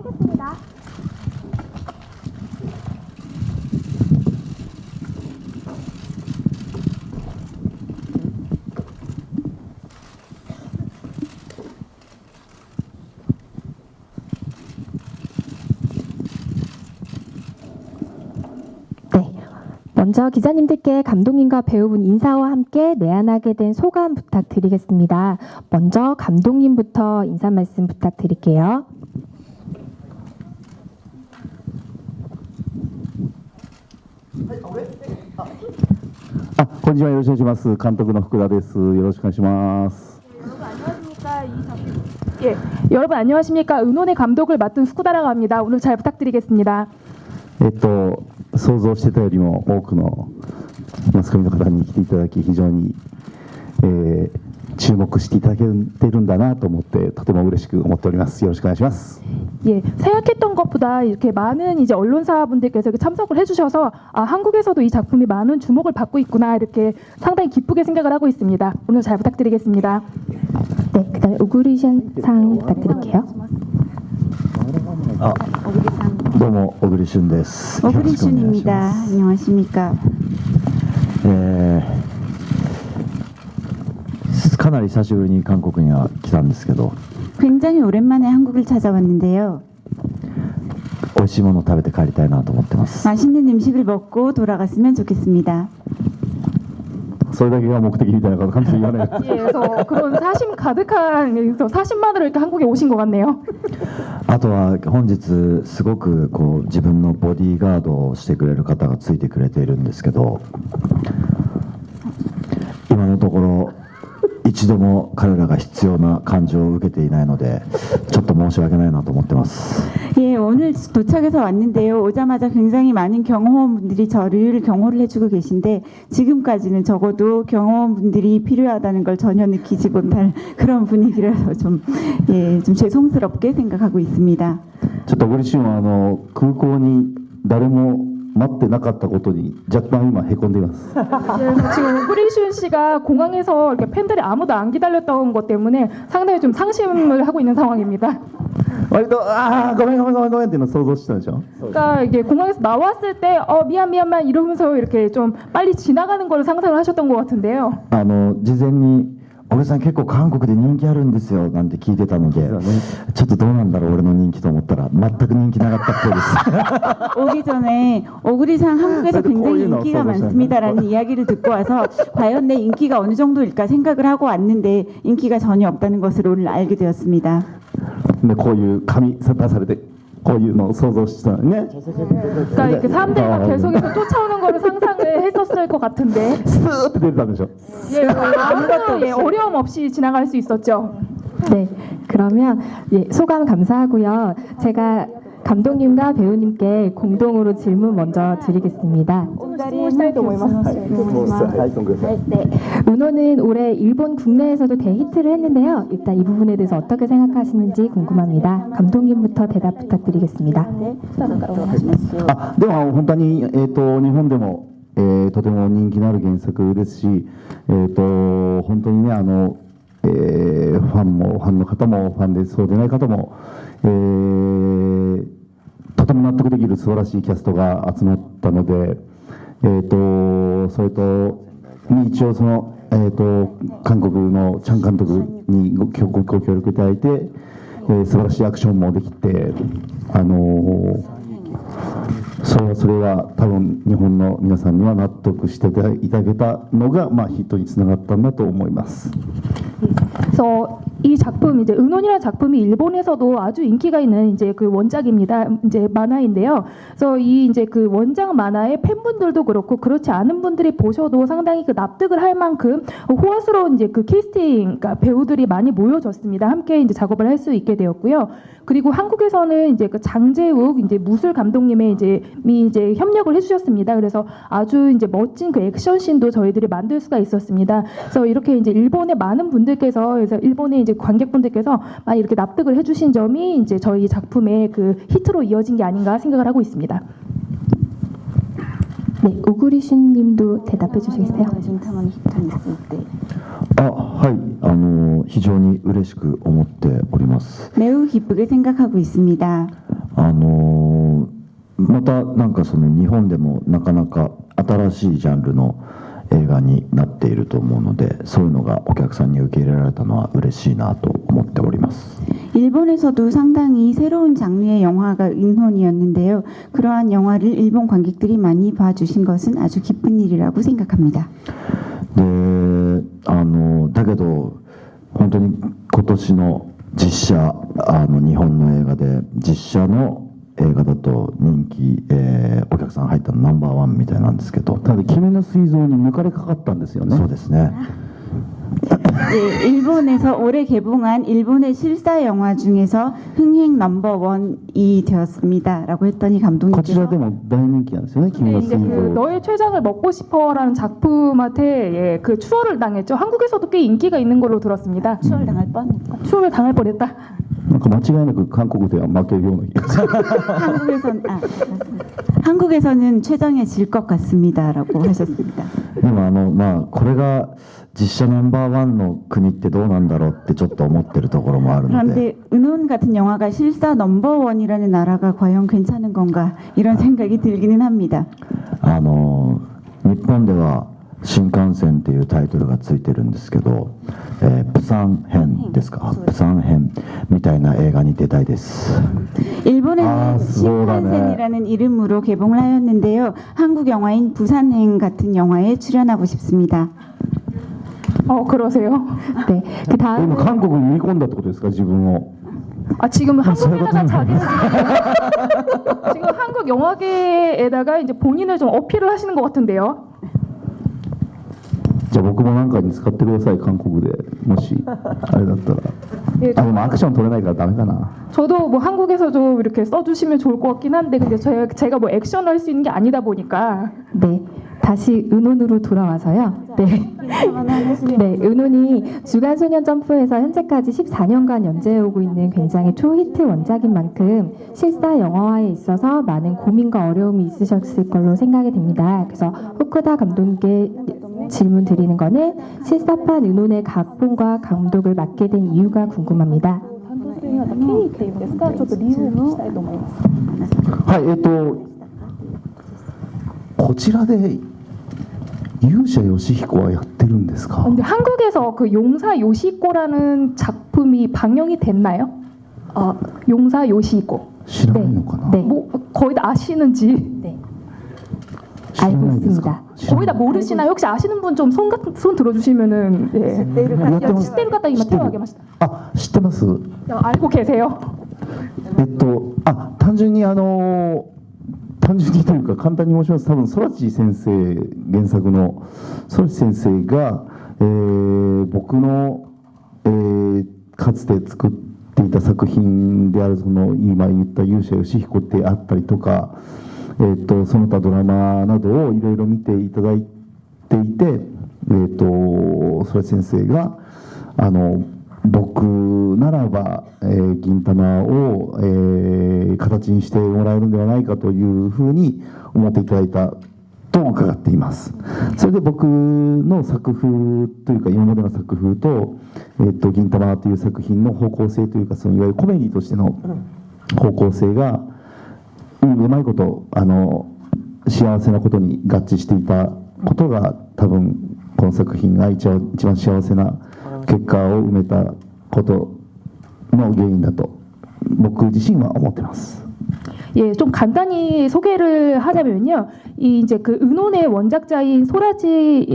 하겠습니다. 먼저 기자님들께 감독님과 배우분 인사와 함께 내한하게 된 소감 부탁드리겠습니다. 먼저 감독님부터 인사 말씀 부탁드릴게요. こんにちは、よろしくお願いします。監督の福田です。よろしくお願いします。 여러분 안녕하십니까? 은혼의 감독을 맡은 후쿠다라고 합니다. 오늘 잘 부탁드리겠습니다. 想像してたよりも多くのマスコミの方に来ていただき、非常に、注目していただけているんだなと思って、とても嬉しく思っております。よろしくお願いします。 예, 생각했던 것보다 이렇게 많은 이제 언론사분들께서 참석을 해주셔서 한국에서도 이 작품이 많은 주목을 받고 있구나 이렇게 상당히 기쁘게 생각을 하고 있습니다. 오늘 잘 부탁드리겠습니다. 네, 그다음에 오구리션 상 부탁드릴게요. どうも小栗旬です。 오그리슌입니다. 안녕하십니까? かなり久しぶりに韓国には来たんですけど、 굉장히 오랜만에 한국을 찾아왔는데요. 美味しいものを食べて帰りたいなと思ってます。 맛있는 음식을 먹고 돌아갔으면 좋겠습니다. それだけが目的みたいな感じで言わないです。 예, 그래서 그런 사심 가득한 그래서 사심만으로 이렇게 한국에 오신 것 같네요. あとは本日すごくこう自分のボディーガードをしてくれる方がついてくれているんですけど、今のところ一度も彼らが必要な感情を受けていないので、ちょっと申し訳ないなと思ってます。 예, 오늘 도착해서 왔는데요. 오자마자 굉장히 많은 경호원분들이 저를 경호를 해주고 계신데 지금까지는 적어도 경호원분들이 필요하다는 걸 전혀 느끼지 못할 그런 분위기라서 좀 죄송스럽게 생각하고 있습니다. ちょっと小栗旬は空港に誰も待ってなかったことに若干今へこんでいます。 예, 지금 오구리슌 씨가 공항에서 이렇게 팬들이 아무도 안 기다렸던 것 때문에 상당히 좀 상심을 하고 있는 상황입니다. 割とごめんっていうのを想像してたでしょ。 그러니까 이게 공항에서 나왔을 때 미안 이러면서 이렇게 좀 빨리 지나가는 걸 상상을 하셨던 것 같은데요. 事前に小栗さん結構韓国で人気あるんですよなんて聞いてたので、ちょっとどうなんだろう俺の人気と思ったら全く人気なかったっぽいです。 오기 전에 오그리상 한국에서 굉장히 인기가 많습니다라는 이야기를 듣고 와서 과연 내 인기가 어느 정도일까 생각을 하고 왔는데 인기가 전혀 없다는 것을 오늘 알게 되었습니다. でこういう髪出されてこういうのを想像してたのね。 그러니까 이렇게 사람들이 막 계속해서 쫓아오는 거를 상상을 했었을 것 같은데 スーって出てたんでしょ。 예, 아무런 어려움 없이 지나갈 수 있었죠. 네, 그러면 소감 감사하고요. 제가 감독님과 배우님께 공동으로 질문 먼저 드리겠습니다. 은호는 올해 일본 국내에서도 대히트를 했는데요. 일단 이 부분에 대해서 어떻게 생각하시는지 궁금합니다. 감독님부터 대답 부탁드리겠습니다. でも本当に日本でもとても人気のある原作ですし、本当にねファンの方もファンでそうでない方も、とても納得できる素晴らしいキャストが集まったので、それと一応韓国のチャン監督にご協力いただいて、素晴らしいアクションもできて、それが多分日本の皆さんには納得していただけたのがヒットにつながったんだと思います。 그래서 이 작품 이제 은혼이라는 작품이 일본에서도 아주 인기가 있는 이제 그 원작입니다. 이제 만화인데요. 그래서 이 이제 그 원작 만화의 팬분들도 그렇고 그렇지 않은 분들이 보셔도 상당히 그 납득을 할 만큼 호화스러운 이제 그 캐스팅 그러니까 배우들이 많이 모여졌습니다. 함께 이제 작업을 할 수 있게 되었고요. 그리고 한국에서는 이제 그 장재욱 이제 무술 감독님의 이제 협력을 해주셨습니다. 그래서 아주 이제 멋진 그 액션씬도 저희들이 만들 수가 있었습니다. 그래서 이렇게 이제 일본의 많은 분들께서 그래서 일본의 이제 관객분들께서 많이 이렇게 납득을 해주신 점이 이제 저희 작품의 그 히트로 이어진 게 아닌가 생각을 하고 있습니다. 네, 오구리슌 님도 대답해 주시겠어요? はい、非常に嬉しく思っております。 매우 기쁘게 생각하고 있습니다. またなんかその日本でもなかなか新しいジャンルの映画になっていると思うので、そういうのがお客さんに受け入れられたのは嬉しいなと思っております。 일본에서도 상당히 새로운 장르의 영화가 은혼이었는데요. 그러한 영화를 일본 관객들이 많이 봐주신 것은 아주 기쁜 일이라고 생각합니다. でだけど本当に今年の実写日本の映画で実写の映画だと人気、お客さん入ったのナンバーワンみたいなんですけど、ただ君の水蔵に抜かれかかったんですよね。そうですね。 예, 일본에서 올해 개봉한 일본의 실사 영화 중에서 흥행 넘버원이 되었습니다라고 했더니 こちら 감독님께서 でも大人気なんですよね。君の 이제 水 그 蔵。 너의 췌장을 먹고 싶어라는 작품한테 예, 그 추월을 당했죠. 한국에서도 꽤 인기가 있는 걸로 들었습니다. 추월당할 뻔했다. 추월을 당할 뻔했다. なんか間違いなく韓国では負けるような気がする。 한국에서는 최정에 질 것 같습니다라고 하셨습니다. でもまあこれが実写ナンバーワンの国ってどうなんだろうってちょっと思ってるところもあるので。 그런데 은혼 같은 영화가 실사 넘버원이라는 나라가 과연 괜찮은 건가 이런 생각이 들기는 합니다. 日本では新幹線っていうタイトルがついてるんですけど、プサン編ですか、プサン編みたいな映画に出たいです。 일본에는 수고하네. 신칸센이라는 이름으로 개봉을 하였는데요. 한국 영화인 부산행 같은 영화에 출연하고 싶습니다. 그러세요? 네, 그 でも 다음 韓国に見込んだってことですか、自分を。 아 지금 한국에다가 자기는 지금 한국 영화계에다가 이제 본인을 좀 어필을 하시는 것 같은데요. じゃあ僕もなんかに使ってください、韓国でもしあれだったら。 예, でもアクション取れないからダメかな。 저도 뭐 한국에서도 이렇게 써주시면 좋을 것 같긴 한데 근데 제가 뭐 액션을 할 수 있는 게 아니다 보니까 네, 다시 은혼으로 돌아와서요. 네. 네, 은혼이 주간 소년 점프에서 현재까지 14년간 연재해오고 있는 굉장히 초히트 원작인 만큼 실사 영화화에 있어서 많은 고민과 어려움이 있으셨을 걸로 생각이 됩니다. 그래서 후쿠다 감독님께 질문 드리는 거는 실사판 은혼의 각본과 감독을 맡게 된 이유가 궁금합니다. はい、こちらで勇者ヨシヒコはやってるんですか。 근데 한국에서 그 용사 요시코라는 작품이 방영이 됐나요? 용사 요시코 知らないのかな。 네, 뭐 거의 다 아시는지 네, 知ら 알고 ないです 있습니다. か。知ら 거의 な 다 い 모르시나요? 혹시 아시는 분 좀 손 들어주시면은 예. やってます。 시대를 갖다 이마 태워하게 마시다. あ、知ってます。 알고 계세요? 単純に単純にというか簡単に申します。多分空知先生、原作の空知先生が、僕の、かつて作っていた作品であるその今言った勇者ヨシヒコってあったりとか、その他ドラマなどをいろいろ見ていただいていて、空知先生が僕ならば、銀魂を、形にしてもらえるんではないかというふうに思っていただいたと伺っています。それで僕の作風というか今までの作風と、銀魂という作品の方向性というかそのいわゆるコメディとしての方向性が、うまいこと幸せなことに合致していたことが多分この作品が一番幸せな結果を埋めたことの原因だと僕自身は思ってます。 예, 좀 간단히 소개를 하자면요. 이 이제 그 은혼의 원작자인 소라치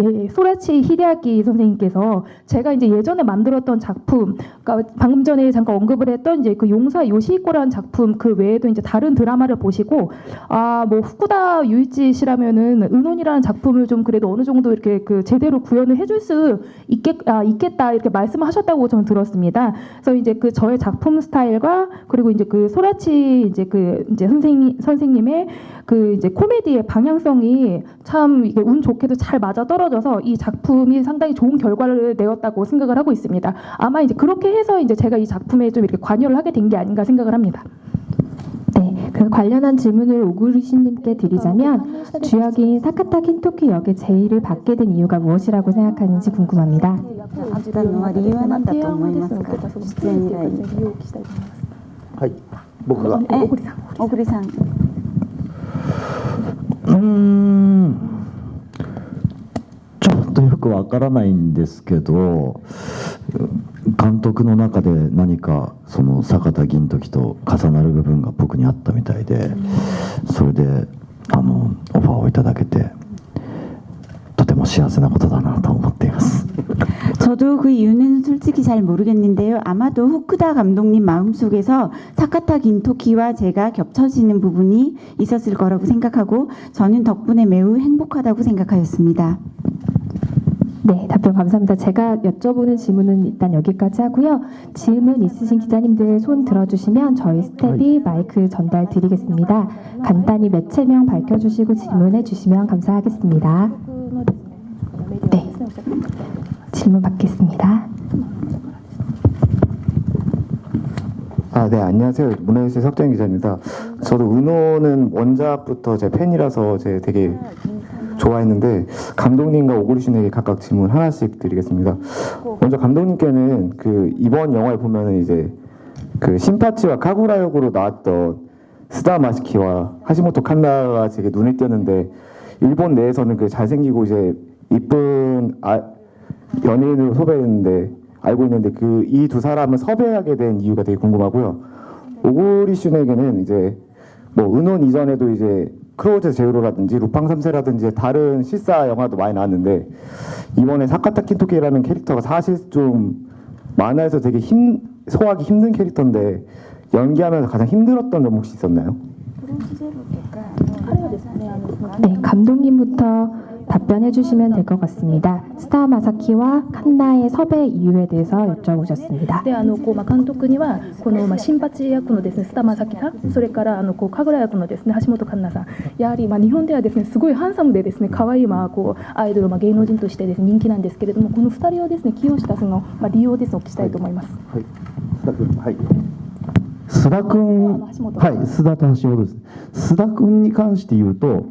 히데아키 선생님께서 제가 이제 예전에 만들었던 작품, 그러니까 방금 전에 잠깐 언급을 했던 이제 그 용사 요시히코라는 작품 그 외에도 이제 다른 드라마를 보시고 뭐 후쿠다 유이치 씨라면은 은혼이라는 작품을 좀 그래도 어느 정도 이렇게 그 제대로 구현을 해줄 수 있겠다 이렇게 말씀하셨다고 저는 들었습니다. 그래서 이제 그 저의 작품 스타일과 그리고 이제 그 소라치 이제 선생님의 그 이제 코미디의 방향성이 참 이게 운 좋게도 잘 맞아 떨어져서 이 작품이 상당히 좋은 결과를 내었다고 생각을 하고 있습니다. 아마 이제 그렇게 해서 이제 제가 이 작품에 좀 이렇게 관여를 하게 된 게 아닌가 생각을 합니다. 네, 그 관련한 질문을 오구리신님께 드리자면 주역인 사카타 킨토키 역의 제의를 받게 된 이유가 무엇이라고 생각하는지 궁금합니다. あったのは理由は何だと思いますか？出演依頼。はい。僕が小栗さん。ちょっとよくわからないんですけど、監督の中で何かその坂田銀時と重なる部分が僕にあったみたいで、それでオファーをいただけてとても幸せなことだなと思っています。 저도 그 이유는 솔직히 잘 모르겠는데요. 아마도 후쿠다 감독님 마음속에서 사카타 긴토키와 제가 겹쳐지는 부분이 있었을 거라고 생각하고 저는 덕분에 매우 행복하다고 생각하였습니다. 네, 답변 감사합니다. 제가 여쭤보는 질문은 일단 여기까지 하고요. 질문 있으신 기자님들 손 들어주시면 저희 스텝이 마이크 전달 드리겠습니다. 간단히 매체명 밝혀주시고 질문해 주시면 감사하겠습니다. 네, 질문 받겠습니다. 네, 안녕하세요. 문화뉴스의 석정 기자입니다. 저도 은호는 원작부터 제 팬이라서 제 되게 좋아했는데 감독님과 오구리 씨에게 각각 질문 하나씩 드리겠습니다. 먼저 감독님께는 그 이번 영화에 보면은 이제 그 신파치와 카구라 역으로 나왔던 스다 마시키와 하시모토 칸나가 되게 눈에 띄었는데 일본 내에서는 그 잘생기고 이제 이쁜 연예인으로 섭외했는데 알고 있는데 그 이 두 사람을 섭외하게 된 이유가 되게 궁금하고요. 오구리 씨에게는 이제 뭐 은혼 이전에도 이제 크로우즈 제로라든지 루팡 3세라든지 다른 실사 영화도 많이 나왔는데 이번에 사카타 킨토키라는 캐릭터가 사실 좀 만화에서 되게 소화하기 힘든 캐릭터인데 연기하면서 가장 힘들었던 점 혹시 있었나요? 네, 감독님부터 답변해 주시면 될 것 같습니다. 스타 마사키와 칸나의 섭외 이유에 대해서 여쭤보셨습니다. で監督にはこの新八役のですね須田将暉さん、それから神楽役のですね橋本環奈さん、やはり日本ではですねすごいハンサムでですね可愛いアイドル芸能人としてですね人気なんですけれども、この2人をですね起用したその理由をですねお聞きしたいと思います。はい須田君、はい、須田と橋本です。須田君に関して言うと、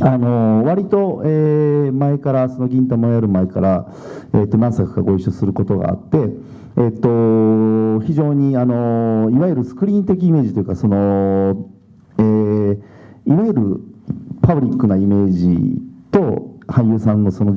割と、前からその銀玉をやる前から、何作かご一緒することがあって、非常にいわゆるスクリーン的イメージというかその、いわゆるパブリックなイメージと俳優さんのその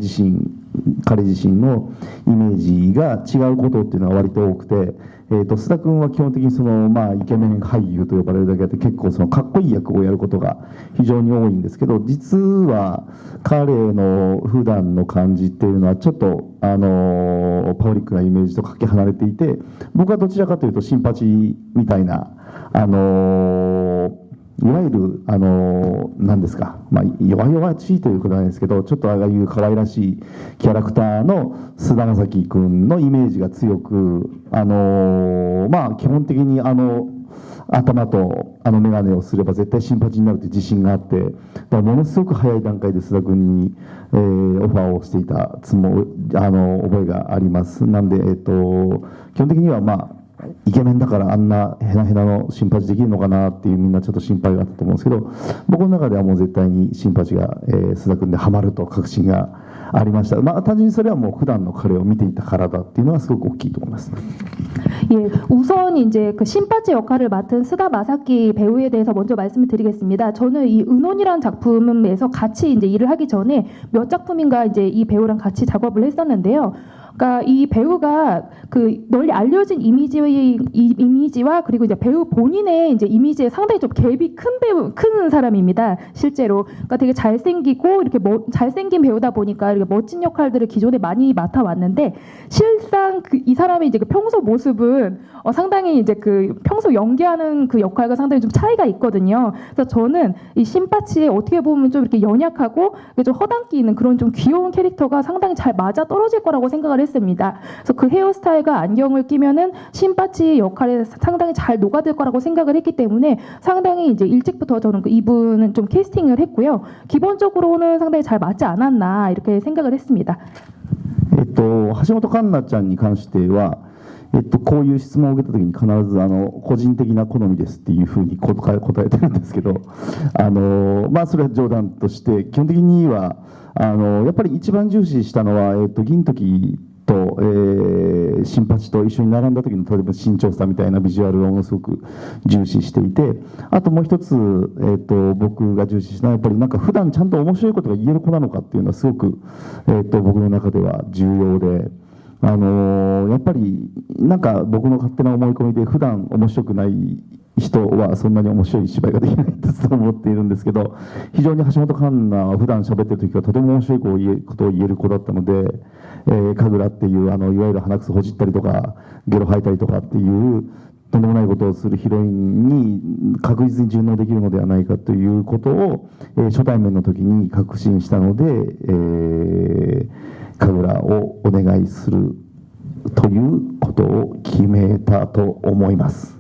彼自身のイメージが違うことっていうのが割と多くて、須田君は基本的にその、イケメン俳優と呼ばれるだけあって結構そのかっこいい役をやることが非常に多いんですけど、実は彼の普段の感じっていうのはちょっとパブリックなイメージとかけ離れていて、僕はどちらかというとシンパチみたいないわゆる何ですか、弱々しいということなんですけど、ちょっとああいう可愛らしいキャラクターの須田将暉君のイメージが強く、基本的に頭と眼鏡をすれば絶対新八になるという自信があって、だからものすごく早い段階で須田君に、オファーをしていた覚えがあります。なんで、基本的にはイケメンだからあんなヘナヘナの新八できるのかなっていうみんなちょっと心配があったと思うんですけど、僕の中ではもう絶対に新八が、須田君でハマると確信がありました。単純にそれはもう普段の彼を見ていたからだっていうのはすごく大きいと思います。 예, 우선 이제 그 신빠지 역할을 맡은 스다 마사키 배우에 대해서 먼저 말씀을 드리겠습니다. 저는 이 은혼이라는 작품에서 같이 이제 일을 하기 전에 몇 작품인가 이제 이 배우랑 같이 작업을 했었는데요. 그러니까 이 배우가 그 널리 알려진 이미지와 그리고 이제 배우 본인의 이제 이미지에 상당히 좀 갭이 큰 사람입니다. 실제로. 그러니까 되게 잘생기고 이렇게 잘생긴 배우다 보니까 이렇게 멋진 역할들을 기존에 많이 맡아왔는데 실상 이 사람의 이제 그 평소 모습은 상당히 이제 그 평소 연기하는 그 역할과 상당히 좀 차이가 있거든요. 그래서 저는 이 신파치에 어떻게 보면 좀 이렇게 연약하고 좀 허당끼 있는 그런 좀 귀여운 캐릭터가 상당히 잘 맞아 떨어질 거라고 생각을 했습니다. 그래서 그 헤어스타일과 안경을 끼면은 신파치 역할에 상당히 잘 녹아들 거라고 생각을 했기 때문에 상당히 이제 일찍부터 저는 이분은 좀 캐스팅을 했고요. 기본적으로는 상당히 잘 맞지 않았나 이렇게 생각을 했습니다. 橋本環奈ちゃんに関しては、こういう質問を受けた時に必ず個人的な好みですっていうふうに答えてるんですけど、それは冗談として基本的にはやっぱり一番重視したのは、銀時と、新八と一緒に並んだ時の例えば身長差みたいなビジュアルをものすごく重視していて、あともう一つ、僕が重視したのはやっぱりなんか普段ちゃんと面白いことが言える子なのかっていうのはすごく、僕の中では重要で。やっぱりなんか僕の勝手な思い込みで普段面白くない人はそんなに面白い芝居ができないと思っているんですけど、非常に橋本環奈は普段喋ってる時はとても面白いことを言える子だったので、神楽っていういわゆる鼻くそほじったりとかゲロ吐いたりとかっていうとんでもないことをするヒロインに確実に順応できるのではないかということを、初対面の時に確信したので、神楽をお願いするということを決めたと思います。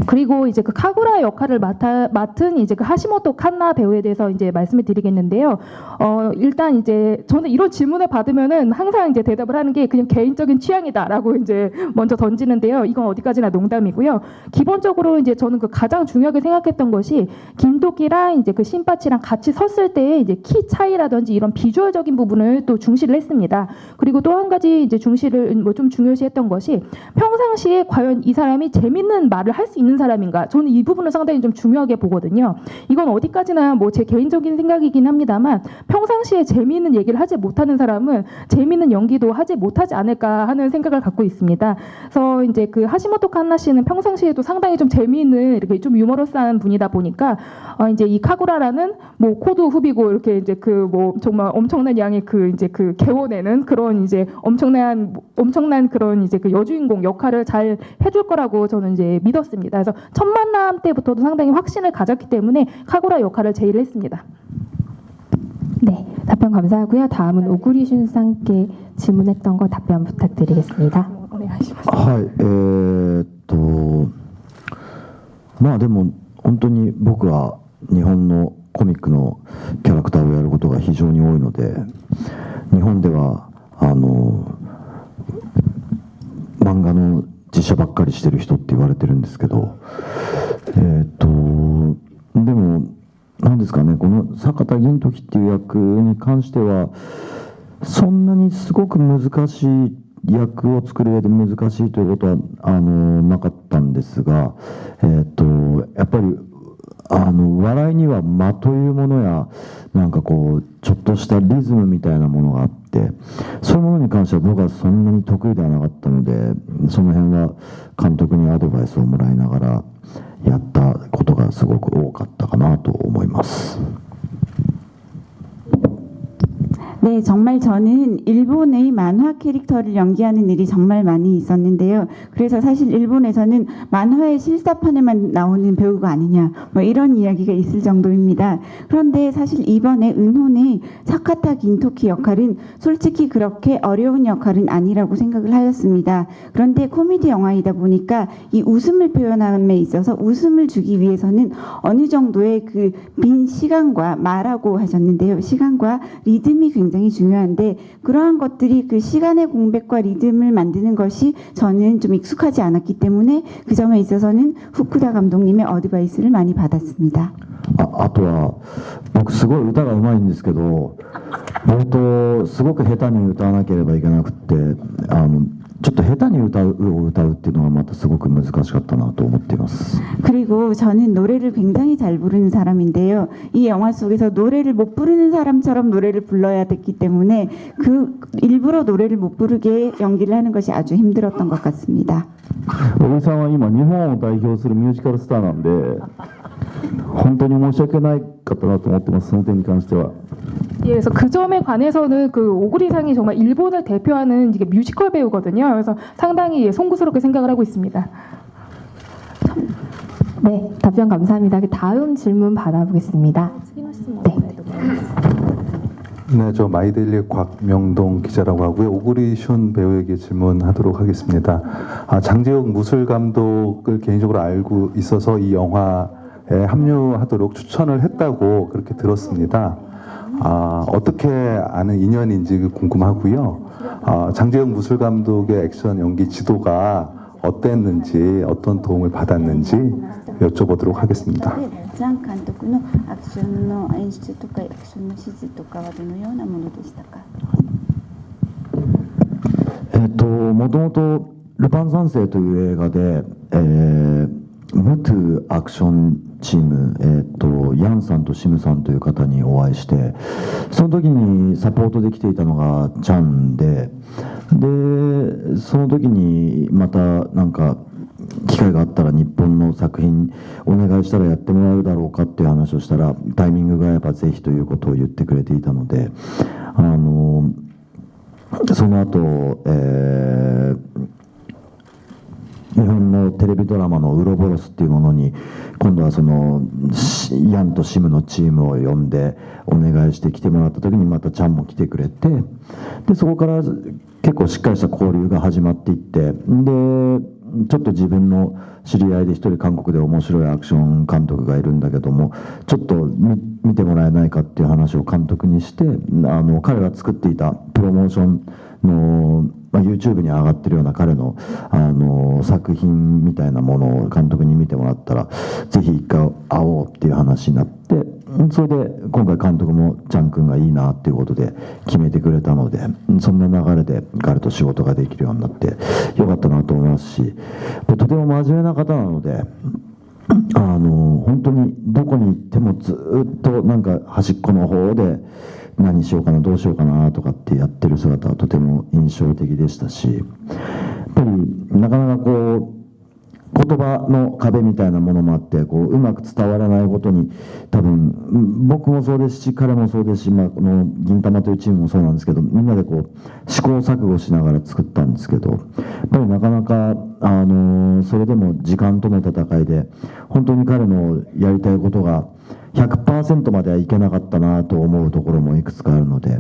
그리고 이제 그 카구라 역할을 맡은 이제 그 하시모토 칸나 배우에 대해서 이제 말씀을 드리겠는데요. 일단 이제 저는 이런 질문을 받으면은 항상 이제 대답을 하는 게 그냥 개인적인 취향이다라고 이제 먼저 던지는데요. 이건 어디까지나 농담이고요. 기본적으로 이제 저는 그 가장 중요하게 생각했던 것이 김도끼랑 이제 그 신빠치랑 같이 섰을 때 이제 키 차이라든지 이런 비주얼적인 부분을 또 중시를 했습니다. 그리고 또 한 가지 이제 중시를 뭐 좀 중요시했던 것이 평상시에 과연 이 사람이 재밌는 말을 할 수 있는 사람인가? 저는 이 부분을 상당히 좀 중요하게 보거든요. 이건 어디까지나 뭐 제 개인적인 생각이긴 합니다만 평상시에 재미있는 얘기를 하지 못하는 사람은 재미있는 연기도 하지 못하지 않을까 하는 생각을 갖고 있습니다. 그래서 이제 그 하시모토 칸나 씨는 평상시에도 상당히 좀 재미있는 이렇게 좀 유머러스한 분이다 보니까 이제 이 카구라라는 뭐 코도 후비고 이렇게 이제 그 뭐 정말 엄청난 양의 그 이제 그 개워내는 그런 이제 엄청난 그런 이제 그 여주인공 역할을 잘 해줄 거라고 저는 이제 믿었습니다. 그래서 첫 만남 때부터도 상당히 확신을 가졌기 때문에 카구라 역할을 제의를 했습니다. 네, 답변 감사하고요. 다음은 오구리 슌상께 질문했던 거 답변 부탁드리겠습니다. はいまあでも本当に僕は日本のコミックのキャラクターをやることが非常に多いので、日本では漫画の実写ばっかりしてる人って言われてるんですけど、でも何ですかね、この坂田銀時っていう役に関してはそんなにすごく難しい役を作る上で難しいということはなかったんですが、やっぱり笑いには間というものやなんかこうちょっとしたリズムみたいなものがあって、そういうものに関しては僕はそんなに得意ではなかったので、その辺は監督にアドバイスをもらいながらやったことがすごく多かったかなと思います。 네, 정말 저는 일본의 만화 캐릭터를 연기하는 일이 정말 많이 있었는데요. 그래서 사실 일본에서는 만화의 실사판에만 나오는 배우가 아니냐, 뭐 이런 이야기가 있을 정도입니다. 그런데 사실 이번에 은혼의 사카타 긴토키 역할은 솔직히 그렇게 어려운 역할은 아니라고 생각을 하였습니다. 그런데 코미디 영화이다 보니까 이 웃음을 표현함에 있어서 웃음을 주기 위해서는 어느 정도의 그 빈 시간과 말하고 하셨는데요. 시간과 리듬이 굉장히 중요한데 그러한 것들이 그 시간의 공백과 리듬을 만드는 것이 저는 좀 익숙하지 않았기 때문에 그 점에 있어서는 후쿠다 감독님의 어드바이스를 많이 받았습니다. あとは僕すごい歌がうまいんですけど、冒頭すごく下手に歌わなければいけなくて、ちょっと下手に歌うっていうのがまたすごく難しかったなと思っています。 그리고 저는 노래를 굉장히 잘 부르는 사람인데요. 이 영화 속에서 노래를 못 부르는 사람처럼 노래를 불러야 됐기 때문에 그 일부러 노래를 못 부르게 연기를 하는 것이 아주 힘들었던 것 같습니다. 小栗さんは今日本を代表するミュージカルスターなんで本当に申し訳ないかったなと思ってます。その点に関しては。 예, 그래서 그 점에 관해서는 그 오구리상이 정말 일본을 대표하는 이게 뮤지컬 배우거든요. 그래서 상당히 송구스럽게 생각을 하고 있습니다. 네, 답변 감사합니다. 다음 질문 받아보겠습니다. 네. 네, 저 마이데일리 곽명동 기자라고 하고요. 오구리 슌 배우에게 질문하도록 하겠습니다. 장재욱 무술 감독을 개인적으로 알고 있어서 이 영화에 합류하도록 추천을 했다고 그렇게 들었습니다. 어떻게 아는 인연인지 궁금하고요. 장재욱 무술 감독의 액션 연기 지도가 어땠는지, 어떤 도움을 받았는지 여쭤보도록 하겠습니다. ジャン監督のアクションの演出とかアクションの指示とかはどのようなものでしたか。もともと「ルパン三世」という映画で、ムトゥアクションチーム、ヤンさんとシムさんという方にお会いして、その時にサポートできていたのがチャンで、その時にまたなんか機会があったら日本の作品お願いしたらやってもらえるだろうかっていう話をしたら、タイミングが合えばぜひということを言ってくれていたので、その後、日本のテレビドラマの「ウロボロス」っていうものに今度はそのヤンとシムのチームを呼んでお願いして来てもらった時にまたチャンも来てくれて、でそこから結構しっかりした交流が始まっていって、でちょっと自分の知り合いで一人韓国で面白いアクション監督がいるんだけども、ちょっと見てもらえないかっていう話を監督にして、彼が作っていたプロモーションの、YouTube に上がってるような彼の、作品みたいなものを監督に見てもらったら、ぜひ一回会おうっていう話になって、それで今回監督もチャン君がいいなっていうことで決めてくれたので、そんな流れで彼と仕事ができるようになってよかったなと思いますし、とても真面目な方なので、本当にどこに行ってもずっとなんか端っこの方で何しようかなどうしようかなとかってやってる姿はとても印象的でしたし、やっぱりなかなかこう言葉の壁みたいなものもあって、こううまく伝わらないことに多分僕もそうですし彼もそうですし、この銀魂というチームもそうなんですけど、みんなでこう試行錯誤しながら作ったんですけど、やっぱりなかなかそれでも時間との戦いで本当に彼のやりたいことが100% まではいけなかったなと思うところもいくつかあるので、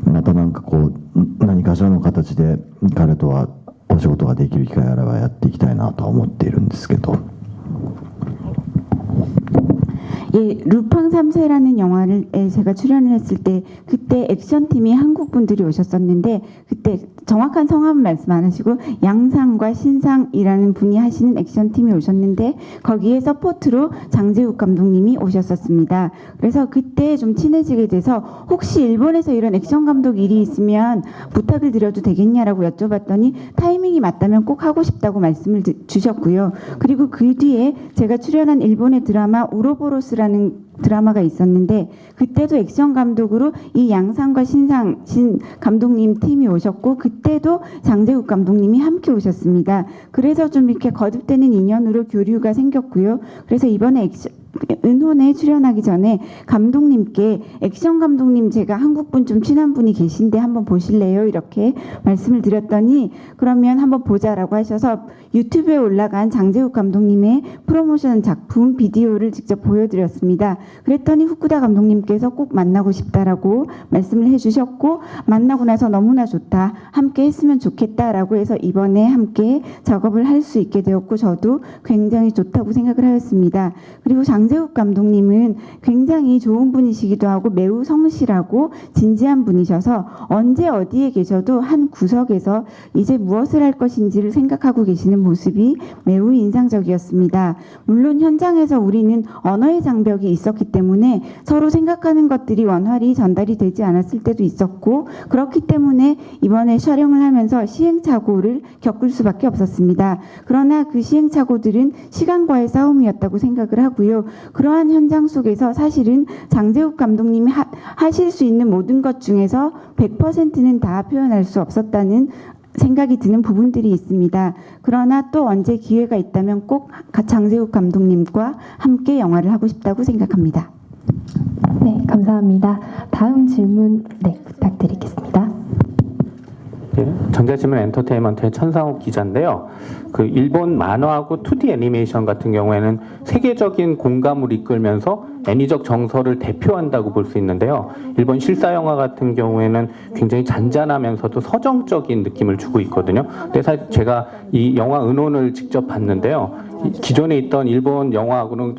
またなんかこう何かしらの形で彼とはお仕事ができる機会があればやっていきたいなとは思っているんですけど。 예, 루팡 3세라는 영화를 제가 출연을 했을 때 그때 액션팀이 한국 분들이 오셨었는데, 그때 정확한 성함은 말씀 안 하시고 양상과 신상이라는 분이 하시는 액션팀이 오셨는데 거기에 서포트로 장재욱 감독님이 오셨었습니다. 그래서 그때 좀 친해지게 돼서 혹시 일본에서 이런 액션 감독 일이 있으면 부탁을 드려도 되겠냐라고 여쭤봤더니 타이밍이 맞다면 꼭 하고 싶다고 말씀을 주셨고요. 그리고 그 뒤에 제가 출연한 일본의 드라마 우로보로스라는 드라마가 있었는데 그때도 액션 감독으로 이 양상과 신 감독님 팀이 오셨고, 그때도 장재욱 감독님이 함께 오셨습니다. 그래서 좀 이렇게 거듭되는 인연으로 교류가 생겼고요. 그래서 이번에 은혼에 출연하기 전에 감독님께 액션 감독님 제가 한국분 좀 친한 분이 계신데 한번 보실래요? 이렇게 말씀을 드렸더니 그러면 한번 보자라고 하셔서 유튜브에 올라간 장재욱 감독님의 프로모션 작품 비디오를 직접 보여드렸습니다. 그랬더니 후쿠다 감독님께서 꼭 만나고 싶다라고 말씀을 해주셨고, 만나고 나서 너무나 좋다, 함께 했으면 좋겠다라고 해서 이번에 함께 작업을 할 수 있게 되었고 저도 굉장히 좋다고 생각을 하였습니다. 그리고 장재욱 감독님은 굉장히 좋은 분이시기도 하고 매우 성실하고 진지한 분이셔서 언제 어디에 계셔도 한 구석에서 이제 무엇을 할 것인지를 생각하고 계시는 모습이 매우 인상적이었습니다. 물론 현장에서 우리는 언어의 장벽이 있었기 때문에 서로 생각하는 것들이 원활히 전달이 되지 않았을 때도 있었고, 그렇기 때문에 이번에 촬영을 하면서 시행착오를 겪을 수밖에 없었습니다. 그러나 그 시행착오들은 시간과의 싸움이었다고 생각을 하고요. 그러한 현장 속에서 사실은 장재욱 감독님이 하실 수 있는 모든 것 중에서 100%는 다 표현할 수 없었다는 생각이 드는 부분들이 있습니다. 그러나 또 언제 기회가 있다면 꼭 장재욱 감독님과 함께 영화를 하고 싶다고 생각합니다. 네, 감사합니다. 다음 질문 부탁드리겠습니다. 네, 전자신문 엔터테인먼트의 천상욱 기자인데요. 그 일본 만화하고 2D 애니메이션 같은 경우에는 세계적인 공감을 이끌면서 애니적 정서를 대표한다고 볼 수 있는데요. 일본 실사 영화 같은 경우에는 굉장히 잔잔하면서도 서정적인 느낌을 주고 있거든요. 근데 사실 제가 이 영화 은혼을 직접 봤는데요. 기존에 있던 일본 영화하고는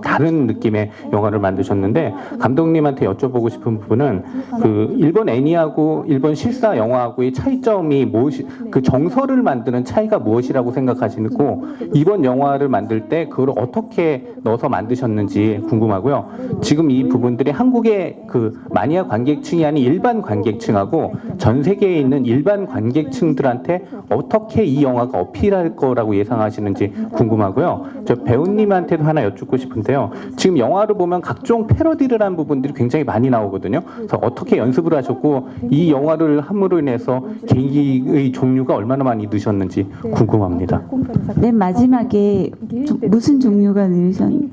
다른 느낌의 영화를 만드셨는데, 감독님한테 여쭤보고 싶은 부분은 그 일본 애니하고 일본 실사 영화하고의 차이점이 무엇이, 그 정서를 만드는 차이가 무엇이라고 있다고 생각하시고 이번 영화를 만들 때 그걸 어떻게 넣어서 만드셨는지 궁금하고요. 지금 이 부분들이 한국의 그 마니아 관객층이 아닌 일반 관객층하고 전 세계에 있는 일반 관객층들한테 어떻게 이 영화가 어필할 거라고 예상하시는지 궁금하고요. 저 배우님한테도 하나 여쭙고 싶은데요. 지금 영화를 보면 각종 패러디를 한 부분들이 굉장히 많이 나오거든요. 그래서 어떻게 연습을 하셨고 이 영화를 함으로 인해서 개인기의 종류가 얼마나 많이 드셨는지 궁금합니다. 맨 마지막에 무슨 종류가 넣으셨나요?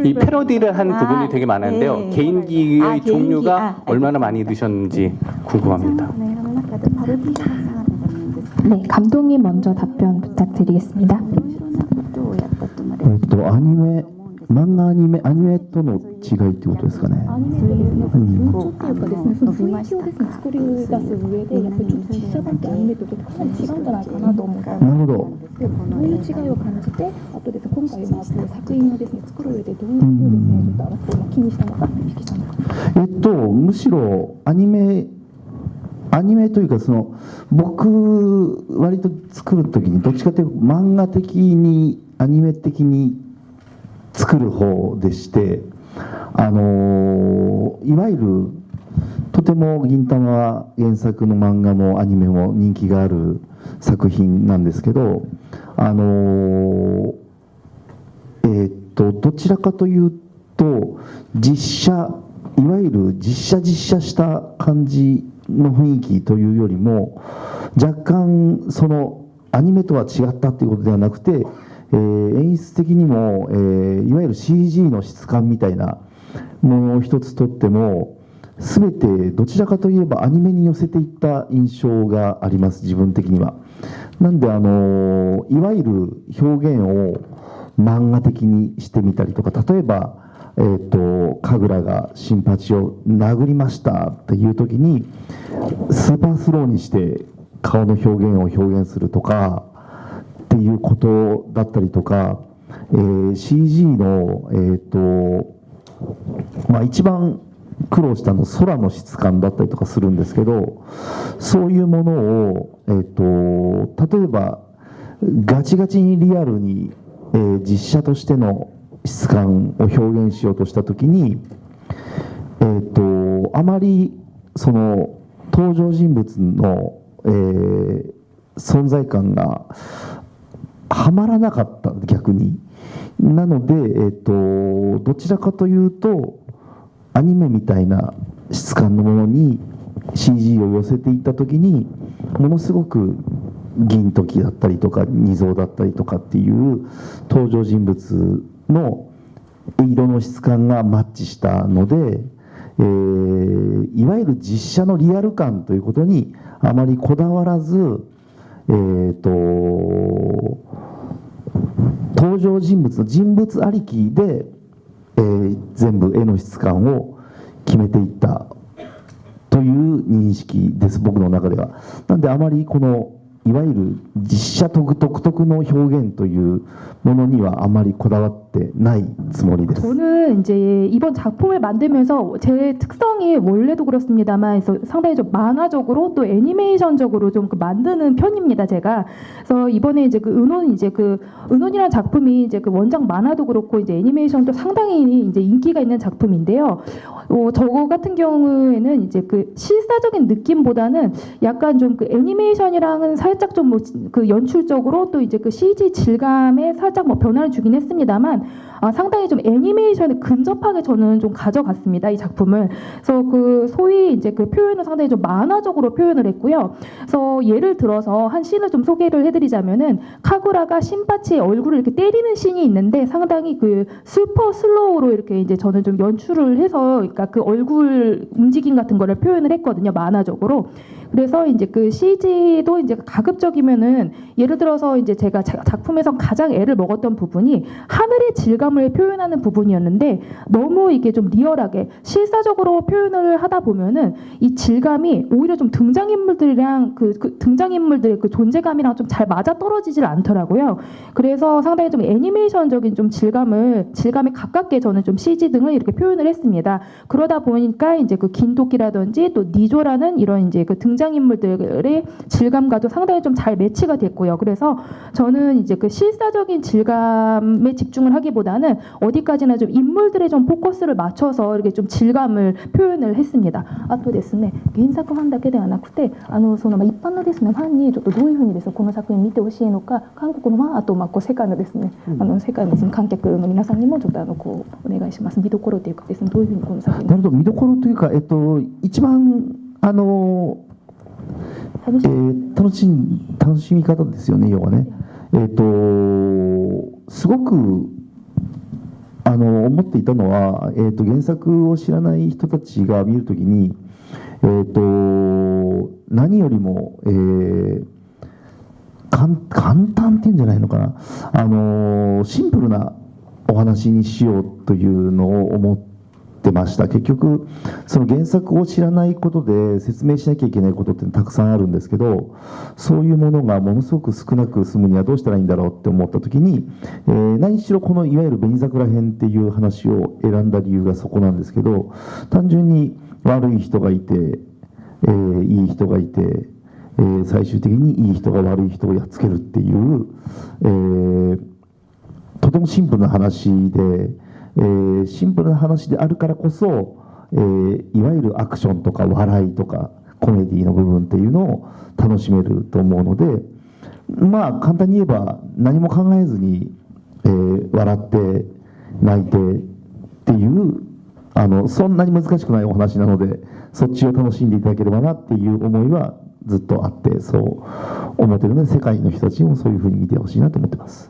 이 패러디를 한 부분이 되게 많은데요. 네. 개인기의 개인기. 종류가 얼마나 많이 드셨는지 궁금합니다. 映画の中でパロディがたくさんあるんじゃないですか。 네, 감독님 먼저 답변 부탁드리겠습니다. いろいろなことをやったと思われる。アニメ漫画アニメとの違いってことですかね。アニメとですね、風潮っていうかですね、その雰囲気をですね、作り出す上で、やっぱりちょっと実写版とアニメとちょっとかなり違うんじゃないかなと思って、なるほど。どういう違いを感じて、あとですね、今回こう作品をですね、作る上でどういうふうにですね、ちょっと気にしたのかお聞きしたのか。むしろアニメというか僕割と作る時にどっちかというと漫画的にアニメ的に作る方でして、いわゆるとても銀魂は原作の漫画もアニメも人気がある作品なんですけど、どちらかというといわゆる実写した感じの雰囲気というよりも若干そのアニメとは違ったということではなくて、演出的にも、いわゆる CG の質感みたいなものを一つとっても全てどちらかといえばアニメに寄せていった印象があります、自分的には。なんでいわゆる表現を漫画的にしてみたりとか、例えば神楽が新八を殴りましたっていう時にスーパースローにして顔の表現を表現するとかっていうことだったりとか、CG の、一番苦労したの空の質感だったりとかするんですけど、そういうものを、例えばガチガチにリアルに、実写としての質感を表現しようとした時に、あまりその登場人物の、存在感がはまらなかった、逆に。なので、どちらかというとアニメみたいな質感のものに CG を寄せていった時にものすごく銀時だったりとか二蔵だったりとかっていう登場人物の色の質感がマッチしたので、いわゆる実写のリアル感ということにあまりこだわらず、登場人物の人物ありきで、全部絵の質感を決めていったという認識です、僕の中では。なんであまりこのいわゆる実写独特の表現というものにはあまりこだわってないつもりです。 저는 이제 이번 작품을 만들면서 제 특성이 원래도 그렇습니다만 그래서 상당히 좀 만화적으로 또 애니메이션적으로 좀 만드는 편입니다, 제가. 그래서 이번에 이제 은혼이라는 작품이 이제 그 원작 만화도 그렇고 이제 애니메이션도 상당히 이제 인기가 있는 작품인데요. 저거 같은 경우에는 이제 그 실사적인 느낌보다는 약간 좀 그 애니메이션이랑은 살짝 좀 그 연출적으로 또 이제 그 CG 질감에 살짝 변화를 주긴 했습니다만 상당히 좀 애니메이션에 근접하게 저는 좀 가져갔습니다, 이 작품을. 그래서 그 소위 이제 그 표현을 상당히 좀 만화적으로 표현을 했고요. 그래서 예를 들어서 한 씬을 좀 소개를 해드리자면은 카구라가 신바치의 얼굴을 이렇게 때리는 씬이 있는데 상당히 그 슈퍼 슬로우로 이렇게 이제 저는 좀 연출을 해서 그러니까 그 얼굴 움직임 같은 거를 표현을 했거든요, 만화적으로. 그래서 이제 그 CG도 이제 가급적이면은 예를 들어서 이제 제가 작품에서 가장 애를 먹었던 부분이 하늘의 질감을 표현하는 부분이었는데 너무 이게 좀 리얼하게 실사적으로 표현을 하다 보면은 이 질감이 오히려 좀 등장인물들이랑 등장인물들의 그 존재감이랑 좀 잘 맞아 떨어지질 않더라고요. 그래서 상당히 좀 애니메이션적인 좀 질감에 가깝게 저는 좀 CG 등을 이렇게 표현을 했습니다. 그러다 보니까 이제 그 긴도끼라든지 또 니조라는 이런 이제 그 등장 등장인물들의 질감과도 상당히 좀 잘 매치가 됐고요. 그래서 저는 이제 그 실사적인 질감에 집중을 하기보다는 어디까지나 좀 인물들에 좀 포커스를 맞춰서 이렇게 좀 질감을 표현을 했습니다. 아とですね、原作ファンだけではなくて、その一般のですねファンにちょっとどういうふうにですねこの作品見てほしいのか、韓国のファン、あとこう世界のですね、世界のですね観客の皆さんにもちょっとこうお願いします。見どころというかですね、どういうふうにこの作品なるほど、見どころというか、一番楽しみ方ですよね、要はね。すごく思っていたのは、原作を知らない人たちが見るときに、何よりも、簡単っていうんじゃないのかな、シンプルなお話にしようというのを思ってました。結局その原作を知らないことで説明しなきゃいけないことってたくさんあるんですけど、そういうものがものすごく少なく済むにはどうしたらいいんだろうって思った時に、何しろこのいわゆる紅桜編っていう話を選んだ理由がそこなんですけど、単純に悪い人がいて、いい人がいて、最終的にいい人が悪い人をやっつけるっていう、とてもシンプルな話で、シンプルな話であるからこそ、いわゆるアクションとか笑いとかコメディの部分っていうのを楽しめると思うので、まあ簡単に言えば何も考えずに、笑って泣いてっていうそんなに難しくないお話なので、そっちを楽しんでいただければなっていう思いはずっとあって、そう思ってるので、世界の人たちにもそういうふうに見てほしいなと思ってます。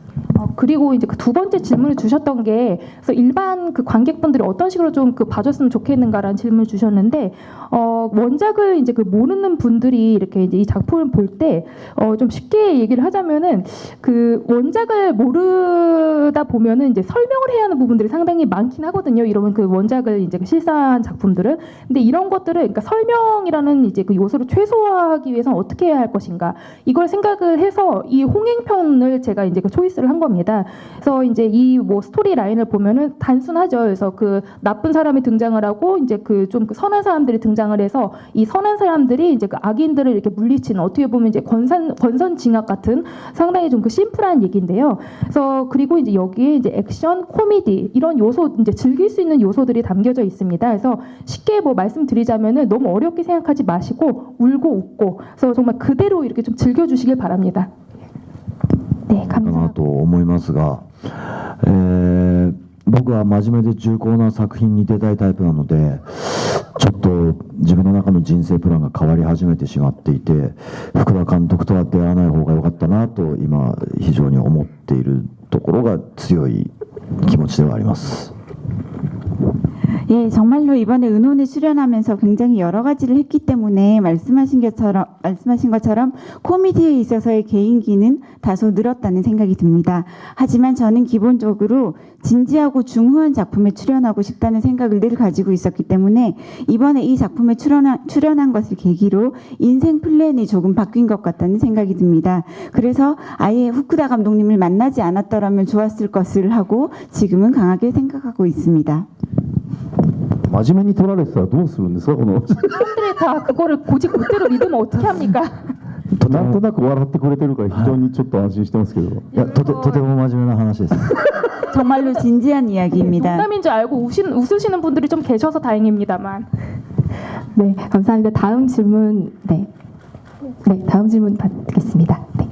그리고 이제 그 두 번째 질문을 주셨던 게, 그래서 일반 그 관객분들이 어떤 식으로 좀 그 봐줬으면 좋겠는가라는 질문을 주셨는데, 원작을 이제 그 모르는 분들이 이렇게 이제 이 작품을 볼 때, 좀 쉽게 얘기를 하자면은 그 원작을 모르다 보면은 이제 설명을 해야 하는 부분들이 상당히 많긴 하거든요. 이런 그 원작을 이제 그 실사한 작품들은. 근데 이런 것들을 그러니까 설명이라는 이제 그 요소를 최소화하기 위해서 어떻게 해야 할 것인가, 이걸 생각을 해서 이 홍행편을 제가 이제 그 초이스를 한 겁니다. 그래서 이제 이 뭐 스토리 라인을 보면은 단순하죠. 그래서 그 나쁜 사람이 등장을 하고 이제 그 좀 그 선한 사람들이 등장을 해서 이 선한 사람들이 이제 그 악인들을 이렇게 물리치는, 어떻게 보면 이제 권선징악 같은 상당히 좀 그 심플한 얘기인데요. 그래서 그리고 이제 여기에 이제 액션, 코미디 이런 요소, 이제 즐길 수 있는 요소들이 담겨져 있습니다. 그래서 쉽게 뭐 말씀드리자면은 너무 어렵게 생각하지 마시고 울고 웃고, 그래서 정말 그대로 이렇게 좀 즐겨주시길 바랍니다. 네, かな 감사합니다. と思いますが、僕は真面目で重厚な作品に出たいタイプなので、ちょっと自分の中の人生プランが変わり始めてしまっていて、福田監督とは出会わない方が良かったなと今非常に思っているところが強い気持ちではあります。 예, 정말로 이번에 은혼에 출연하면서 굉장히 여러 가지를 했기 때문에 말씀하신 것처럼 코미디에 있어서의 개인기는 다소 늘었다는 생각이 듭니다. 하지만 저는 기본적으로 진지하고 중후한 작품에 출연하고 싶다는 생각을 늘 가지고 있었기 때문에 이번에 이 작품에 출연한 것을 계기로 인생 플랜이 조금 바뀐 것 같다는 생각이 듭니다. 그래서 아예 후쿠다 감독님을 만나지 않았더라면 좋았을 것을 하고 지금은 강하게 생각하고 있습니다. 真面目に取られてたらどうするんですか、この 사람들이 다 그거를 곧대로 믿으면 어떻게 합니까? なんとなく笑ってくれてるから非常にちょっと安心してますけど、いや、とても真面目な話です。 정말로 진지한 이야기입니다. 농담인 줄 알고 웃으시는 분들이 좀 계셔서 다행입니다만. 네, 감사합니다. 다음 질문, 네, 다음 질문 받겠습니다. 네.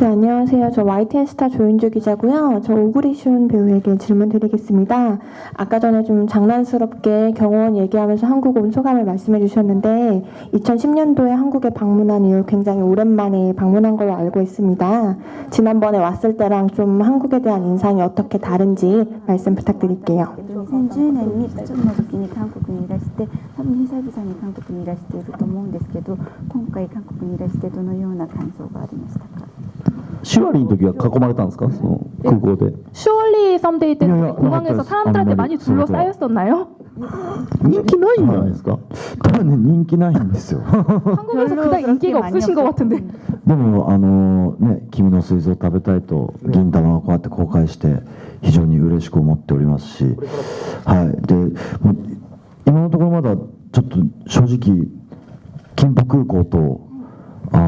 네, 안녕하세요. 저 YTN 스타 조윤주 기자고요. 저 오구리슌 배우에게 질문 드리겠습니다. 아까 전에 좀 장난스럽게 경호원 얘기하면서 한국 온 소감을 말씀해 주셨는데 2010년도에 한국에 방문한 이후 굉장히 오랜만에 방문한 걸로 알고 있습니다. 지난번에 왔을 때랑 좀 한국에 대한 인상이 어떻게 다른지 말씀 부탁드릴게요. 2010年にちょっとの時に韓国にいらして、多分久々に韓国にいらしていると思うんですけど、今回韓国にいらしてどのような感想がありましたか？ シュワリーの時は囲まれたんですか、その空港で。 슈얼리 썸데이 때는 야, 야, 공항에서 맞다. 사람들한테 많이 둘러싸였었나요? 人気ないんじゃないですか。多分ね、人気ないんですよ。 한국에서 그닥 인기가 없으신 것 같은데. でもね、君の膵臓を食べたいと銀玉をこうやって公開して非常に嬉しく思っておりますし、はい。で、もう今のところまだちょっと正直金浦空港とこ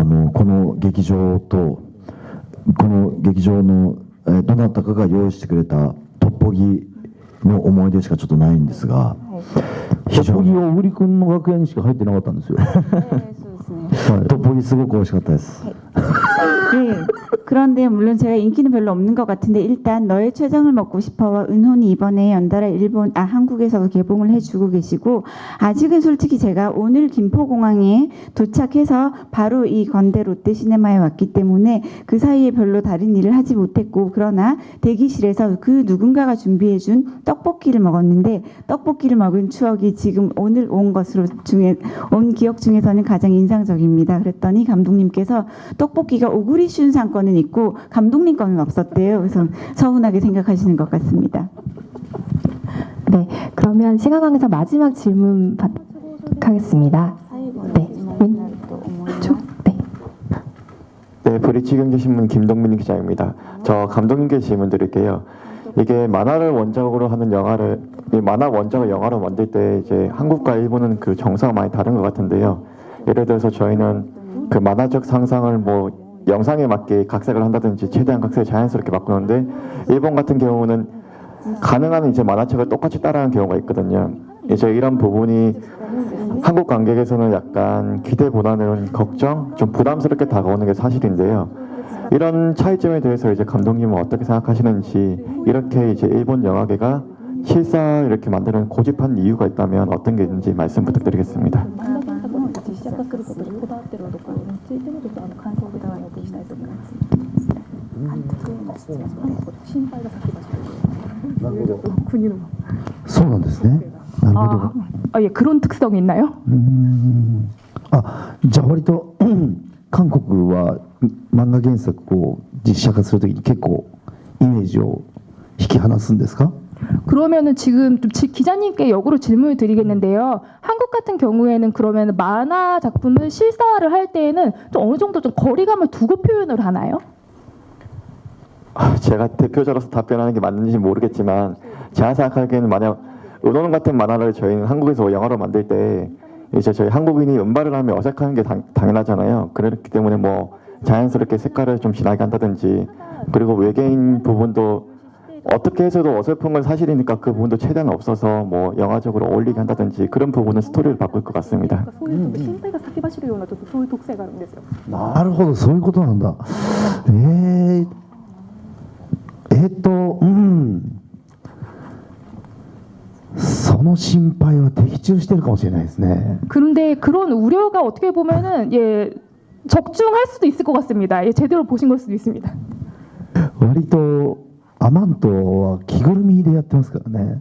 の劇場とこの劇場のどなたかが用意してくれたトッポギの思い出しかちょっとないんですが、非常にトッポギを小栗君の楽屋にしか入ってなかったんですよ。トッポギすごく美味しかったです。 네. 그런데 물론 제가 인기는 별로 없는 것 같은데 일단 너의 췌장을 먹고 싶어와 은혼이 이번에 연달아 한국에서도 개봉을 해주고 계시고 아직은 솔직히 제가 오늘 김포공항에 도착해서 바로 이 건대 롯데시네마에 왔기 때문에 그 사이에 별로 다른 일을 하지 못했고 그러나 대기실에서 그 누군가가 준비해준 떡볶이를 먹었는데 떡볶이를 먹은 추억이 지금 오늘 온 기억 중에서는 가장 인상적입니다. 그랬더니 감독님께서 떡볶이가 오구리슌 상권은 있고 감독님 거는 없었대요. 그래서 서운하게 생각하시는 것 같습니다. 네, 그러면 시간관계상 마지막 질문 하겠습니다. 네, 왼쪽. 네. 네, 브리치 경제신문 김동민 기자입니다. 저 감독님께 질문 드릴게요. 이게 만화를 원작으로 하는 영화를 만화 원작을 영화로 만들 때 이제 한국과 일본은 그 정서가 많이 다른 것 같은데요. 예를 들어서 저희는 그 만화적 상상을 뭐 영상에 맞게 각색을 한다든지 최대한 각색을 자연스럽게 바꾸는데 일본 같은 경우는 가능한 이제 만화책을 똑같이 따라하는 경우가 있거든요. 이제 이런 부분이 한국 관객에서는 약간 기대보다는 걱정, 좀 부담스럽게 다가오는 게 사실인데요. 이런 차이점에 대해서 이제 감독님은 어떻게 생각하시는지, 이렇게 이제 일본 영화계가 실사 이렇게 만드는 고집한 이유가 있다면 어떤 게 있는지 말씀 부탁드리겠습니다. 実写化することにこだわってるところについてもちょっと感想を伺いお送りしたいと思います。監督への質問で心配が先走る。なるほど。国の。そうなんですね。なるほど。 예, 그런 특성이 있나요? あ、じゃあ割と韓国は漫画原作を実写化するときに結構イメージを引き離すんですか？ 그러면은 지금 좀 기자님께 역으로 질문을 드리겠는데요. 한국 같은 경우에는 그러면 만화 작품을 실사화를 할 때에는 좀 어느 정도 좀 거리감을 두고 표현을 하나요? 제가 대표자로서 답변하는 게 맞는지 모르겠지만 제가 생각하기에는 만약 은혼 같은 만화를 저희는 한국에서 영화로 만들 때 이제 저희 한국인이 음발을 하면 어색한 게 당연하잖아요. 그렇기 때문에 뭐 자연스럽게 색깔을 좀 진하게 한다든지, 그리고 외계인 부분도 어떻게 해서도 어설픈 건 사실이니까 그 부분도 최대한 없어서 뭐 영화적으로 어울리게 한다든지 그런 부분은 스토리를 바꿀 것 같습니다. そういう心配が先走るようなちょっとそういう特性があるんですよ。なるほど、そういうことなんだ。その心配は的中してるかもしれないですね。 그런데 그런 우려가 어떻게 보면은 예 적중할 수도 있을 것 같습니다. 예, 제대로 보신 걸 수도 있습니다. 割とアマントは着ぐるみでやってますからね。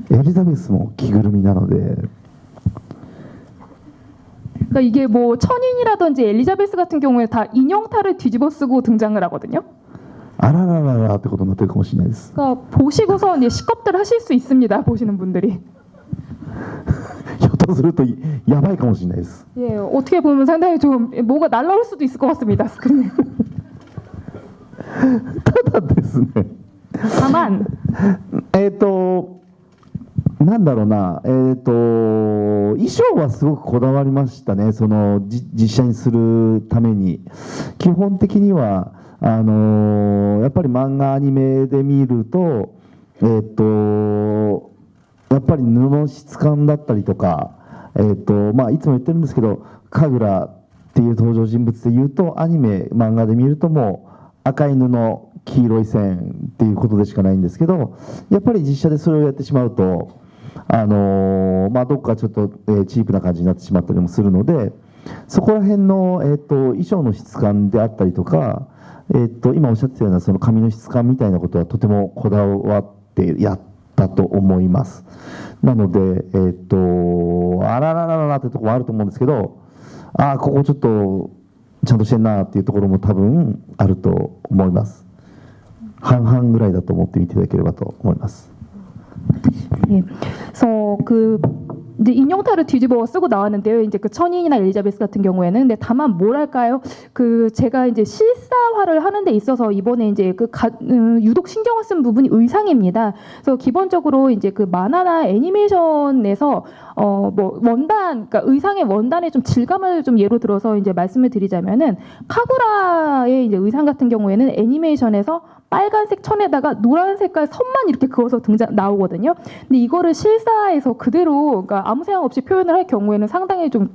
エリザベスも着ぐるみなので。 그러니까 이게 뭐 천인이라든지 엘리자베스 같은 경우에 다 인형탈을 뒤집어 쓰고 등장을 하거든요. あららららってことになってるかもしれないです。 그러니까 보시고서 이제 시겁들 하실 수 있습니다. 보시는 분들이. ひょっとするとやばいかもしれないです。 예, 어떻게 보면 상당히 좀 뭐가 날라올 수도 있을 것 같습니다. 스크린에. ただですね。 다만 なんだろうな、衣装はすごくこだわりましたね。その実写にするために基本的にはやっぱり漫画アニメで見るとやっぱり布の質感だったりとかまあいつも言ってるんですけど、神楽っていう登場人物でいうとアニメ漫画で見るともう赤い布黄色い線っていうことでしかないんですけど、やっぱり実写でそれをやってしまうとまあどっかちょっとチープな感じになってしまったりもするので、そこら辺の衣装の質感であったりとか今おっしゃってたようなその髪の質感みたいなことはとてもこだわってやったと思います。なのであらららららってところもあると思うんですけど、ここちょっとちゃんとしてんなっていうところも多分あると思います。半々ぐらいだと思ってみていただければと思います。 예, 그래서 그 이제 인형탈을 뒤집어 쓰고 나왔는데요. 이제 그 천인이나 엘리자베스 같은 경우에는 근데 다만 뭐랄까요? 그 제가 이제 실사화를 하는 데 있어서 이번에 이제 유독 신경을 쓴 부분이 의상입니다. 그래서 기본적으로 이제 그 만화나 애니메이션에서 뭐 원단, 그러니까 의상의 원단의 좀 질감을 좀 예로 들어서 이제 말씀을 드리자면은 카구라의 이제 의상 같은 경우에는 애니메이션에서 빨간색 천에다가 노란 색깔 선만 이렇게 그어서 나오거든요. 근데 이거를 실사에서 그대로 그러니까 아무 생각 없이 표현을 할 경우에는 상당히 좀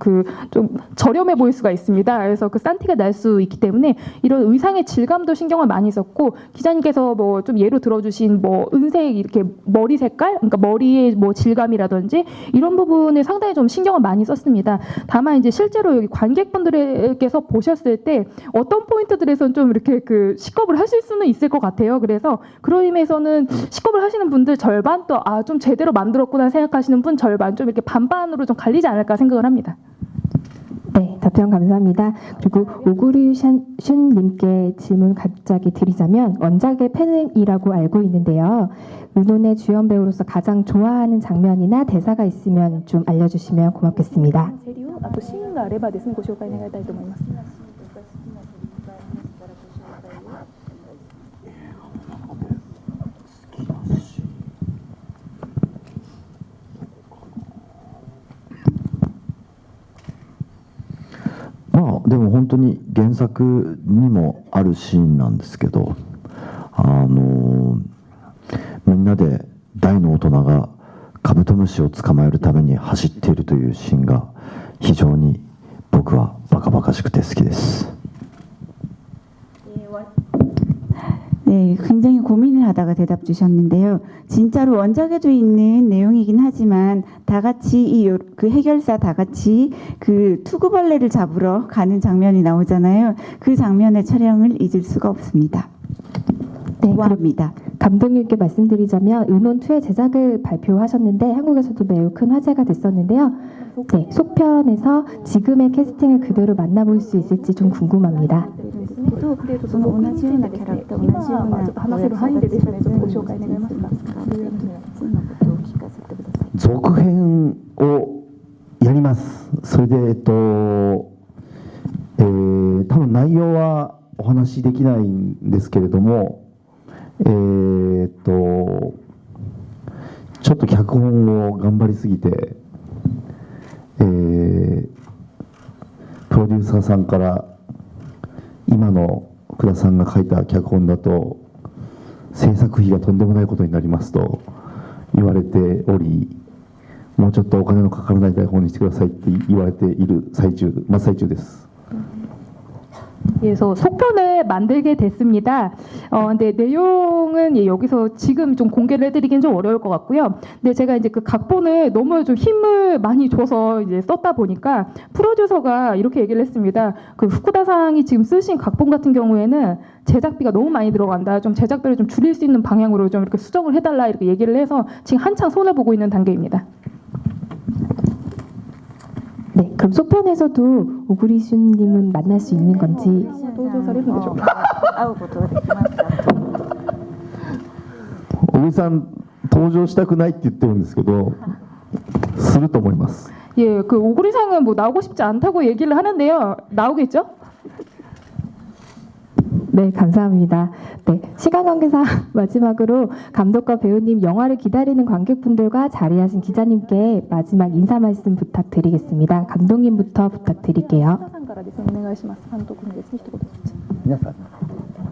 저렴해 보일 수가 있습니다. 그래서 그 싼티가 날 수 있기 때문에 이런 의상의 질감도 신경을 많이 썼고 기자님께서 뭐 좀 예로 들어주신 뭐 은색 이렇게 머리 색깔, 그러니까 머리의 뭐 질감이라든지 이런 부분에 상당히 좀 신경을 많이 썼습니다. 다만 이제 실제로 여기 관객분들께서 보셨을 때 어떤 포인트들에서는 좀 이렇게 그 식겁을 하실 수는 있을 것 같아요. 그래서 그런 의미에서는 식겁을 하시는 분들 절반 또 좀 제대로 만들었구나 생각하시는 분 절반 좀 이렇게 반반으로 좀 갈리지 않을까 생각을 합니다. 네, 답변 감사합니다. 그리고 오구리 슌님께 질문 갑자기 드리자면 원작의 팬이라고 알고 있는데요. 은혼의 주연 배우로서 가장 좋아하는 장면이나 대사가 있으면 좀 알려주시면 고맙겠습니다. セリフあとシーンがあればですねご紹介願いたいと思います。まあでも本当に原作にもあるシーンなんですけど、みんなで大の大人がカブトムシを捕まえるために走っているというシーンが非常に僕はバカバカしくて好きです。 네, 굉장히 고민을 하다가 대답 주셨는데요. 진짜로 원작에도 있는 내용이긴 하지만 다 같이 그 해결사 다 같이 그 투구벌레를 잡으러 가는 장면이 나오잖아요. 그 장면의 촬영을 잊을 수가 없습니다. 네, 고맙습니다. 감독님께 말씀드리자면 은혼2의 제작을 발표하셨는데 한국에서도 매우 큰 화제가 됐었는데요. 네, 속편에서 지금의 캐스팅을 그대로 만나볼 수 있을지 좀 궁금합니다. その同じようなキャラクター、同じような話せる範囲でですね、ちょっとご紹介願いますか。そんなことを聞かせてください。続編をやります。それで多分内容はお話しできないんですけれども、ちょっと脚本を頑張りすぎて、プロデューサーさんから今の福田さんが書いた脚本だと制作費がとんでもないことになりますと言われており、もうちょっとお金のかからない台本にしてくださいって言われている真っ最中です。 그래서 속편을 만들게 됐습니다. 근데 내용은 여기서 지금 좀 공개를 해드리긴 좀 어려울 것 같고요. 근데 제가 이제 그 각본을 너무 좀 힘을 많이 줘서 이제 썼다 보니까 프로듀서가 이렇게 얘기를 했습니다. 그 후쿠다상이 지금 쓰신 각본 같은 경우에는 제작비가 너무 많이 들어간다. 좀 제작비를 좀 줄일 수 있는 방향으로 좀 이렇게 수정을 해달라 이렇게 얘기를 해서 지금 한창 손을 보고 있는 단계입니다. 네, 그럼 속편에서도 오구리슌님은 만날 수 있는 건지. 会うことができますか。小栗さん登場したくないって言ってるんですけど、すると思います。 예, 그 오구리상은 뭐 나오고 싶지 않다고 얘기를 하는데요. 나오겠죠? 네, 감사합니다. 네, 시간 관계상 마지막으로 감독과 배우님 영화를 기다리는 관객분들과 자리하신 기자님께 마지막 인사 말씀 부탁드리겠습니다. 감독님부터 부탁드릴게요. お願いします。監督にですね、一言ずつ。皆さん。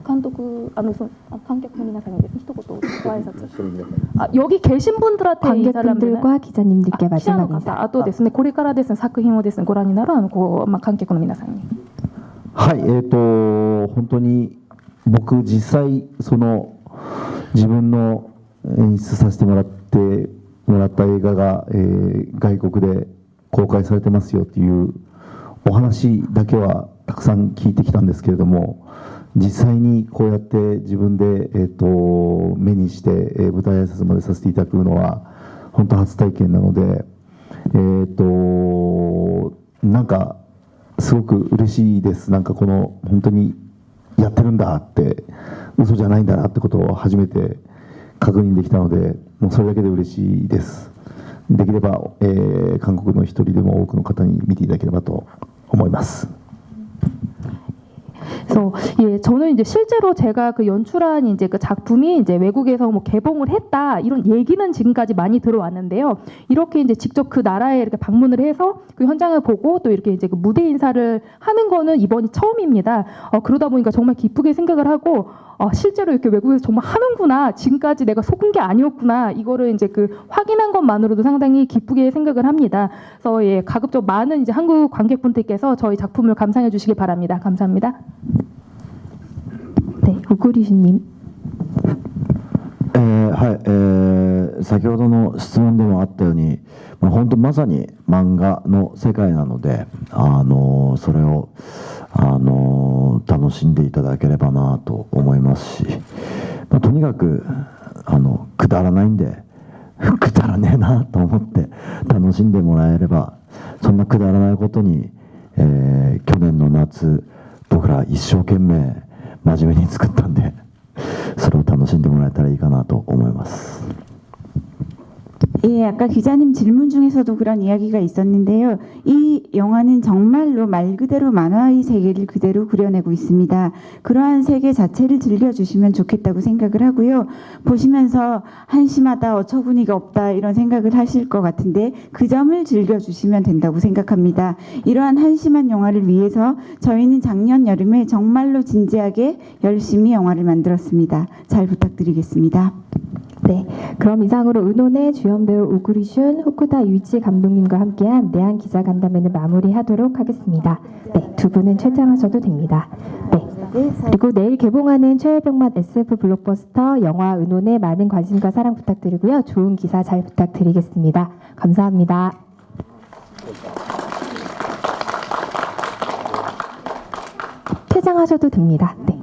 監督、観客の皆さんにですね、一言ご挨拶。여기 계신 분들한테 관객분들과 기자님들께 마지막 인사. あとですね、これからですね、作品をですね、ご覧になる観客の皆さんに。はい、本当に僕実際その自分の演出させてもらった映画が、外国で公開されてますよっていうお話だけはたくさん聞いてきたんですけれども、実際にこうやって自分で、目にして、舞台挨拶までさせていただくのは本当初体験なので、なんかすごく嬉しいです。なんかこの本当にやってるんだって嘘じゃないんだなってことを初めて確認できたので、もうそれだけで嬉しいです。できれば、韓国の一人でも多くの方に見ていただければと思います。 그래서 예, 저는 이제 실제로 제가 그 연출한 이제 그 작품이 이제 외국에서 뭐 개봉을 했다 이런 얘기는 지금까지 많이 들어왔는데요. 이렇게 이제 직접 그 나라에 이렇게 방문을 해서 그 현장을 보고 또 이렇게 이제 그 무대 인사를 하는 거는 이번이 처음입니다. 그러다 보니까 정말 기쁘게 생각을 하고 실제로 이렇게 외국에서 정말 하는구나. 지금까지 내가 속은 게 아니었구나. 이거를 이제 그 확인한 것만으로도 상당히 기쁘게 생각을 합니다. 그래서 예, 가급적 많은 이제 한국 관객분들께서 저희 작품을 감상해 주시기 바랍니다. 감사합니다. 네, 우구리슈님. はい、先ほどの質問でもあったように、本当まさに漫画の世界なので、それを楽しんでいただければなと思いますし、とにかくくだらないんでくだらねえなと思って楽しんでもらえれば、そんなくだらないことに、去年の夏僕ら一生懸命真面目に作ったんで、それを楽しんでもらえたらいいかなと思います。 예, 아까 기자님 질문 중에서도 그런 이야기가 있었는데요. 이 영화는 정말로 말 그대로 만화의 세계를 그대로 그려내고 있습니다. 그러한 세계 자체를 즐겨주시면 좋겠다고 생각을 하고요. 보시면서 한심하다, 어처구니가 없다 이런 생각을 하실 것 같은데 그 점을 즐겨주시면 된다고 생각합니다. 이러한 한심한 영화를 위해서 저희는 작년 여름에 정말로 진지하게 열심히 영화를 만들었습니다. 잘 부탁드리겠습니다. 네, 그럼 이상으로 은혼의 주연 배우 우구리슌, 후쿠다 유이치 감독님과 함께한 내한 기자 간담회를 마무리하도록 하겠습니다. 네, 두 분은 퇴장하셔도 됩니다. 네, 그리고 내일 개봉하는 최애병맛 SF 블록버스터 영화 은혼에 많은 관심과 사랑 부탁드리고요. 좋은 기사 잘 부탁드리겠습니다. 감사합니다. 퇴장하셔도 됩니다. 네.